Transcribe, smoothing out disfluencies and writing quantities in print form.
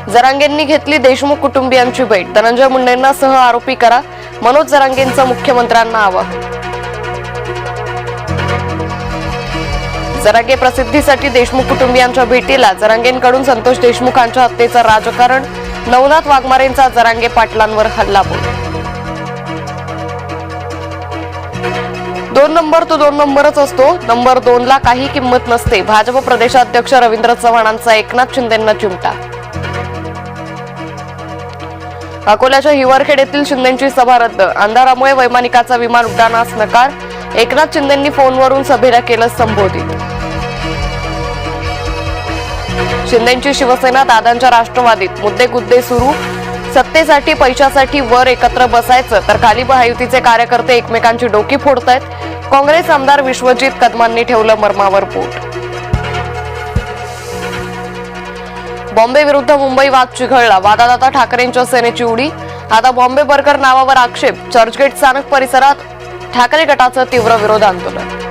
जरांगेंनी घेतली देशमुख कुटुंबियांची भेट, धनंजय मुंडेंना सह आरोपी करा, मनोज जरांगेंचं मुख्यमंत्र्यांना आवाहन। जरांगे प्रसिद्धीसाठी देशमुख कुटुंबियांच्या भेटीला, जरांगेंकडून संतोष देशमुखांच्या हत्येचं राजकारण, नवनाथ वाघमारेंचा जरांगे पाटलांवर हल्लाबोल। 2 नंबर तो 2 नंबरच असतो, नंबर 2 ला काही किंमत नसते, भाजप प्रदेशाध्यक्ष रवींद्र चव्हाणांचा एकनाथ शिंदेंना चिमटा। अकोल्याच्या हिवरखेड येथील शिंदेंची सभा रद्द, अंधारामुळे वैमानिकाचा विमान उड्डाणास नकार, एकनाथ शिंदेंनी फोनवरून सभेला केलं संबोधित। शिंदेंची शिवसेना, दादांच्या राष्ट्रवादीत मुद्देगुद्दे सुरू, सत्तेसाठी पैशासाठी वर एकत्र बसायचं तर खाली महायुतीचे कार्यकर्ते एकमेकांची डोकी फोडतायत, काँग्रेस आमदार विश्वजित कदमांनी ठेवलं मर्मावर पोट। बॉम्बे विरुद्ध मुंबई वाद चिघळला, वादात आता ठाकरेंच्या सेनेची उडी, आता बॉम्बे बर्गर नावावर आक्षेप, चर्चगेट स्थानक परिसरात ठाकरे गटाचं तीव्र विरोध आंदोलन।